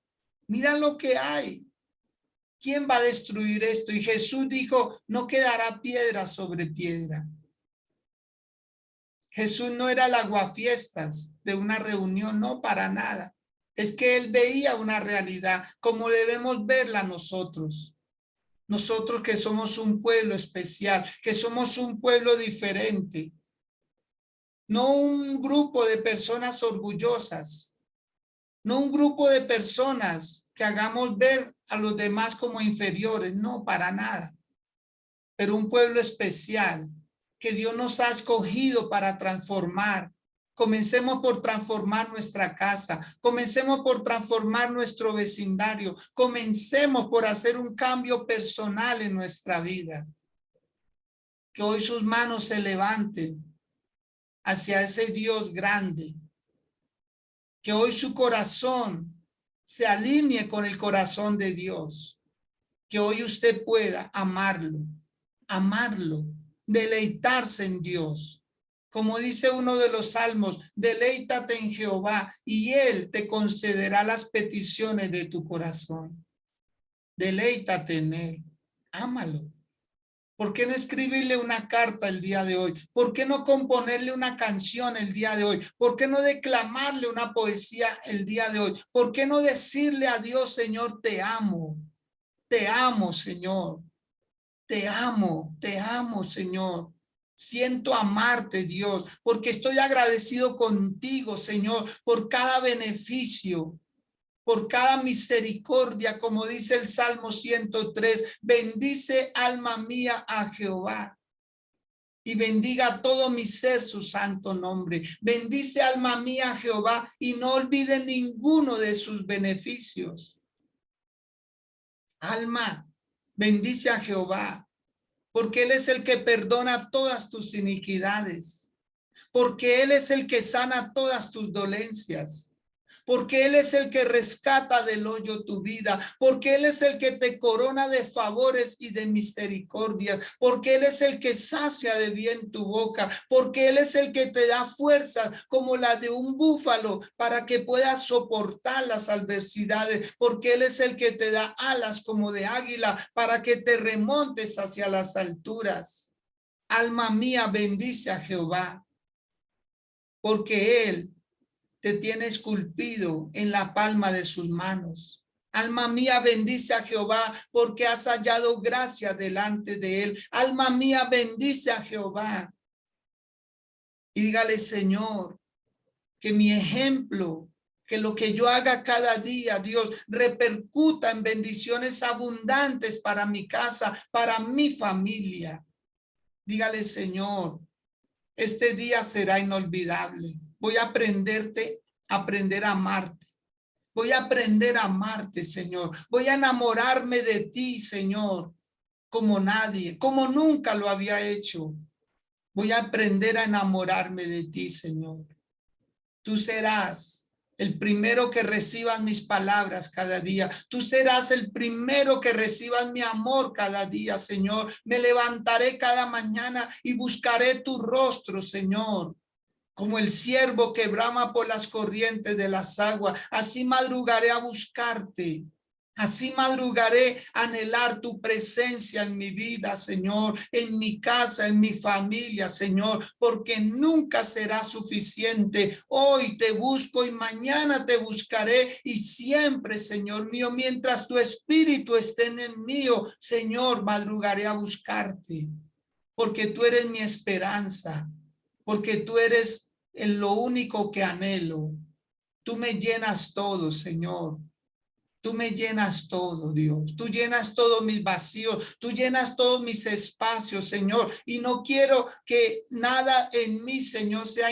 lo que hay. ¿Quién va a destruir esto? Y Jesús dijo, no quedará piedra sobre piedra. Jesús no era el aguafiestas de una reunión, no, para nada. Es que él veía una realidad como debemos verla nosotros. Nosotros que somos un pueblo especial, que somos un pueblo diferente. No un grupo de personas orgullosas, no un grupo de personas que hagamos ver a los demás como inferiores, no, para nada. Pero un pueblo especial que Dios nos ha escogido para transformar. Comencemos por transformar nuestra casa, comencemos por transformar nuestro vecindario, comencemos por hacer un cambio personal en nuestra vida. Que hoy sus manos se levanten hacia ese Dios grande. Que hoy su corazón se alinee con el corazón de Dios. Que hoy usted pueda amarlo, deleitarse en Dios, Como dice uno de los salmos, deleítate en Jehová y Él te concederá las peticiones de tu corazón. Deleítate en Él, ámalo. ¿Por qué no escribirle una carta el día de hoy? ¿Por qué no componerle una canción el día de hoy? ¿Por qué no declamarle una poesía el día de hoy? ¿Por qué no decirle a Dios, Señor, te amo, Señor, te amo, Señor. Siento amarte, Dios, porque estoy agradecido contigo, Señor, por cada beneficio, por cada misericordia, como dice el Salmo 103, bendice alma mía a Jehová y bendiga todo mi ser su santo nombre. Bendice alma mía a Jehová y no olvide ninguno de sus beneficios. Alma, bendice a Jehová, porque Él es el que perdona todas tus iniquidades, porque Él es el que sana todas tus dolencias, porque Él es el que rescata del hoyo tu vida, porque Él es el que te corona de favores y de misericordia, porque Él es el que sacia de bien tu boca, porque Él es el que te da fuerza como la de un búfalo para que puedas soportar las adversidades, porque Él es el que te da alas como de águila para que te remontes hacia las alturas. Alma mía, bendice a Jehová, porque Él te tiene esculpido en la palma de sus manos. Alma mía, bendice a Jehová, porque has hallado gracia delante de Él. Alma mía, bendice a Jehová. Y dígale, Señor, que mi ejemplo, que lo que yo haga cada día, Dios, repercuta en bendiciones abundantes para mi casa, para mi familia. Dígale, Señor, este día será inolvidable. Voy a aprender a amarte. Voy a aprender a amarte, Señor. Voy a enamorarme de ti, Señor, como nadie, como nunca lo había hecho. Voy a aprender a enamorarme de ti, Señor. Tú serás el primero que reciban mis palabras cada día. Tú serás el primero que reciban mi amor cada día, Señor. Me levantaré cada mañana y buscaré tu rostro, Señor. Como el ciervo que brama por las corrientes de las aguas, así madrugaré a buscarte. Así madrugaré a anhelar tu presencia en mi vida, Señor, en mi casa, en mi familia, Señor, porque nunca será suficiente. Hoy te busco y mañana te buscaré y siempre, Señor mío, mientras tu espíritu esté en el mío, Señor, madrugaré a buscarte, porque tú eres mi esperanza, porque tú eres lo único que anhelo. Tú me llenas todo, Señor. Tú me llenas todo, Dios. Tú llenas todos mis vacíos. Tú llenas todos mis espacios, Señor. Y no quiero que nada en mí, Señor, sea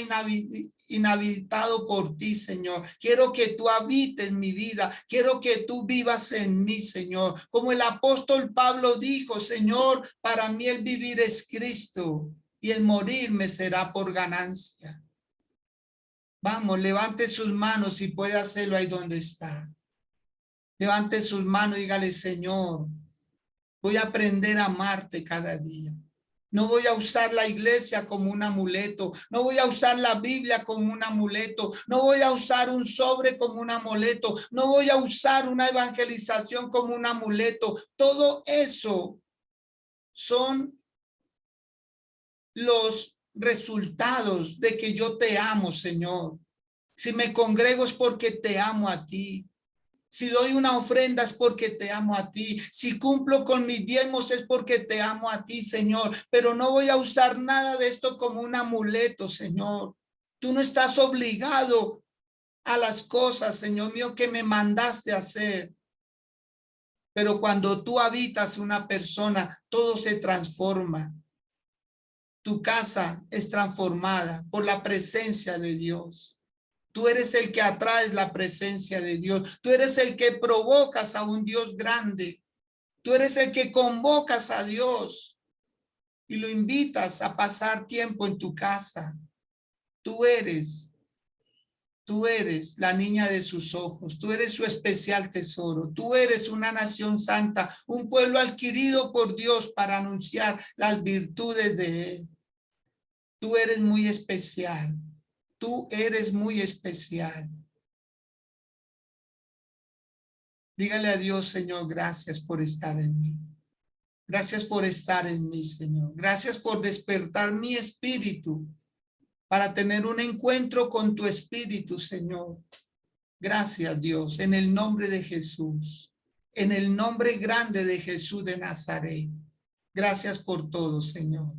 inhabilitado por ti, Señor. Quiero que tú habites mi vida. Quiero que tú vivas en mí, Señor. Como el apóstol Pablo dijo, Señor, para mí el vivir es Cristo y el morir me será por ganancia. Vamos, levante sus manos y puede hacerlo ahí donde está. Levante sus manos y dígale, Señor, voy a aprender a amarte cada día. No voy a usar la iglesia como un amuleto. No voy a usar la Biblia como un amuleto. No voy a usar un sobre como un amuleto. No voy a usar una evangelización como un amuleto. Todo eso son los resultados de que yo te amo, Señor. Si me congrego es porque te amo a ti. Si doy una ofrenda es porque te amo a ti. Si cumplo con mis diezmos es porque te amo a ti, Señor. Pero no voy a usar nada de esto como un amuleto, Señor. Tú no estás obligado a las cosas, Señor mío, que me mandaste a hacer. Pero cuando tú habitas una persona, todo se transforma. Tu casa es transformada por la presencia de Dios. Tú eres el que atraes la presencia de Dios. Tú eres el que provocas a un Dios grande. Tú eres el que convocas a Dios y lo invitas a pasar tiempo en tu casa. Tú eres la niña de sus ojos. Tú eres su especial tesoro. Tú eres una nación santa, un pueblo adquirido por Dios para anunciar las virtudes de Él. Tú eres muy especial. Tú eres muy especial. Dígale a Dios, Señor, gracias por estar en mí. Gracias por estar en mí, Señor. Gracias por despertar mi espíritu para tener un encuentro con tu espíritu, Señor. Gracias, Dios, en el nombre de Jesús, en el nombre grande de Jesús de Nazaret. Gracias por todo, Señor.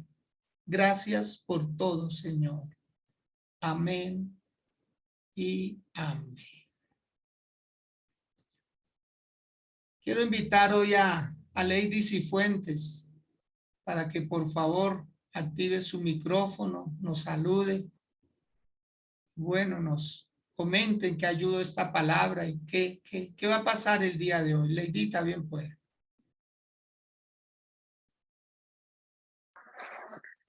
Gracias por todo, Señor. Amén y amén. Quiero invitar hoy a Lady Cifuentes para que por favor active su micrófono, nos salude. Bueno, nos comenten qué ayudó esta palabra y qué va a pasar el día de hoy. Leidita, bien puede.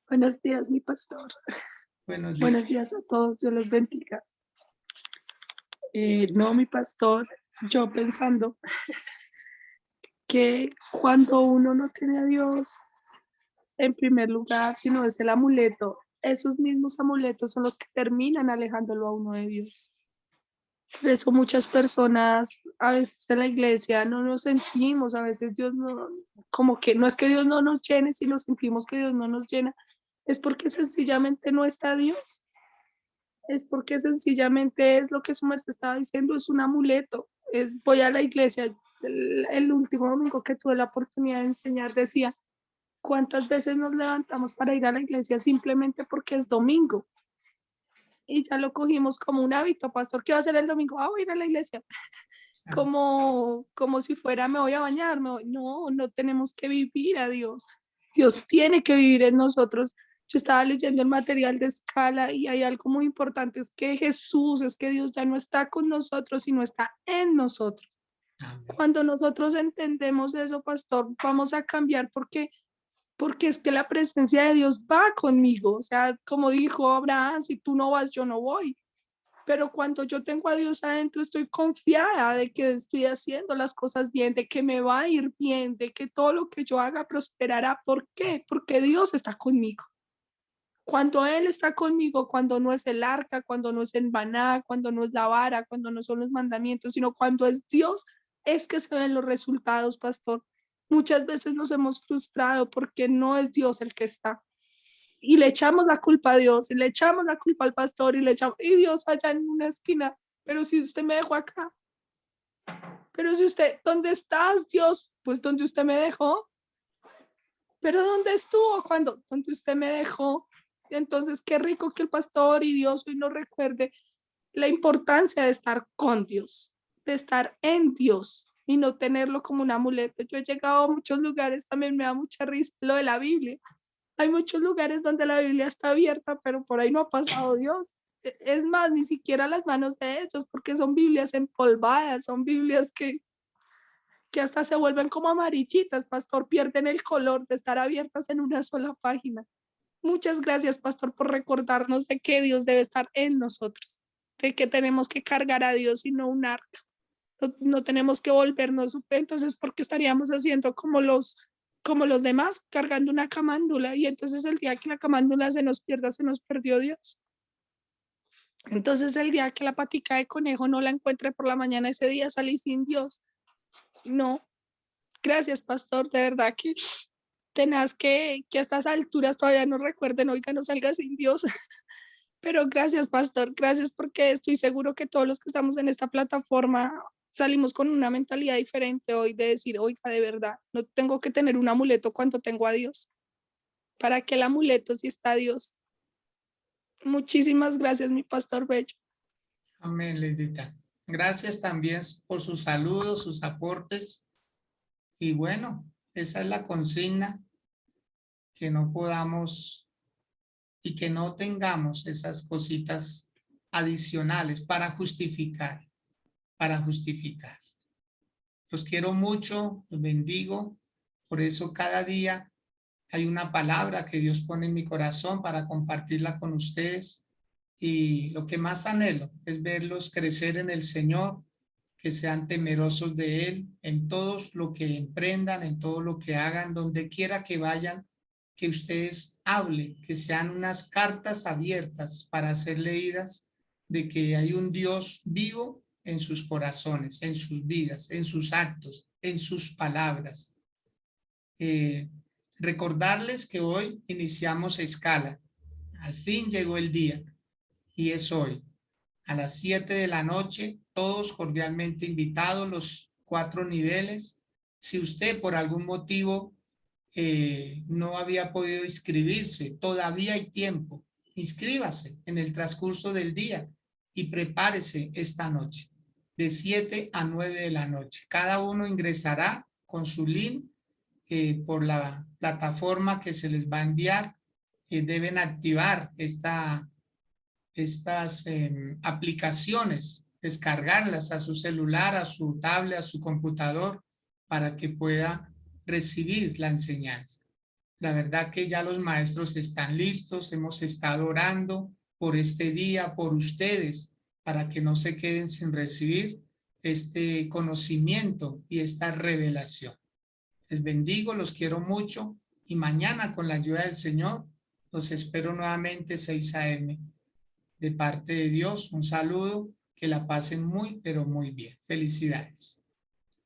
Buenos días, mi pastor. Buenos días. Buenos días a todos, Dios los bendiga. No, mi pastor, yo pensando que cuando uno no tiene a Dios en primer lugar, sino es el amuleto, esos mismos amuletos son los que terminan alejándolo a uno de Dios. Por eso muchas personas a veces en la iglesia no nos sentimos, a veces Dios no, como que no es que Dios no nos llene, sino sentimos que Dios no nos llena, es porque sencillamente no está Dios. Es porque sencillamente es lo que su merced estaba diciendo, es un amuleto. Voy a la iglesia, el último domingo que tuve la oportunidad de enseñar decía, ¿cuántas veces nos levantamos para ir a la iglesia simplemente porque es domingo? Y ya lo cogimos como un hábito, pastor, ¿qué va a hacer el domingo? Voy a ir a la iglesia. Como si fuera, me voy a bañar. No, no tenemos que vivir a Dios. Dios tiene que vivir en nosotros. Yo estaba leyendo el material de Escala y hay algo muy importante, es que Dios ya no está con nosotros, sino está en nosotros. Amén. Cuando nosotros entendemos eso, pastor, vamos a cambiar porque es que la presencia de Dios va conmigo. O sea, como dijo Abraham, si tú no vas, yo no voy. Pero cuando yo tengo a Dios adentro, estoy confiada de que estoy haciendo las cosas bien, de que me va a ir bien, de que todo lo que yo haga prosperará. ¿Por qué? Porque Dios está conmigo. Cuando Él está conmigo, cuando no es el arca, cuando no es el maná, cuando no es la vara, cuando no son los mandamientos, sino cuando es Dios, es que se ven los resultados, pastor. Muchas veces nos hemos frustrado porque no es Dios el que está. Y le echamos la culpa a Dios, y le echamos la culpa al pastor, y Dios allá en una esquina. Pero si usted me dejó acá, pero si usted, ¿dónde estás, Dios? Pues donde usted me dejó. Pero ¿dónde estuvo cuando? Donde usted me dejó. Entonces, qué rico que el pastor y Dios hoy nos recuerde la importancia de estar con Dios, de estar en Dios y no tenerlo como un amuleto. Yo he llegado a muchos lugares, también me da mucha risa lo de la Biblia. Hay muchos lugares donde la Biblia está abierta, pero por ahí no ha pasado Dios. Es más, ni siquiera las manos de ellos, porque son Biblias empolvadas, son Biblias que hasta se vuelven como amarillitas, pastor, pierden el color de estar abiertas en una sola página. Muchas gracias, pastor, por recordarnos de que Dios debe estar en nosotros, de que tenemos que cargar a Dios y no un arca. No tenemos que volvernos, entonces, porque estaríamos haciendo como los demás, cargando una camándula, y entonces el día que la camándula se nos pierda, se nos perdió Dios. Entonces el día que la patica de conejo no la encuentre por la mañana, ese día salí sin Dios. No, gracias, pastor, de verdad que tenaz que a estas alturas todavía no recuerden, oiga, no salga sin Dios. Pero gracias, pastor, gracias, porque estoy seguro que todos los que estamos en esta plataforma salimos con una mentalidad diferente hoy de decir, oiga, de verdad, no tengo que tener un amuleto cuando tengo a Dios. ¿Para qué el amuleto si está Dios? Muchísimas gracias, mi pastor bello. Amén, Leidita. Gracias también por sus saludos, sus aportes. Y bueno, esa es la consigna, que no podamos y que no tengamos esas cositas adicionales para justificar, Los quiero mucho, los bendigo. Por eso cada día hay una palabra que Dios pone en mi corazón para compartirla con ustedes. Y lo que más anhelo es verlos crecer en el Señor, que sean temerosos de Él en todo lo que emprendan, en todo lo que hagan, donde quiera que vayan, que ustedes hablen, que sean unas cartas abiertas para ser leídas, de que hay un Dios vivo en sus corazones, en sus vidas, en sus actos, en sus palabras. Recordarles que hoy iniciamos escala. Al fin llegó el día y es hoy. A las 7 de la noche, todos cordialmente invitados, los 4 niveles. Si usted por algún motivo no había podido inscribirse, todavía hay tiempo. Inscríbase en el transcurso del día y prepárese esta noche, de 7 a 9 de la noche. Cada uno ingresará con su link por la plataforma que se les va a enviar. Deben activar estas aplicaciones, descargarlas a su celular, a su tablet, a su computador, para que pueda recibir la enseñanza. La verdad que ya los maestros están listos, hemos estado orando por este día, por ustedes, para que no se queden sin recibir este conocimiento y esta revelación. Les bendigo, los quiero mucho y mañana con la ayuda del Señor los espero nuevamente 6 a.m. De parte de Dios, un saludo, que la pasen muy, pero muy bien. Felicidades.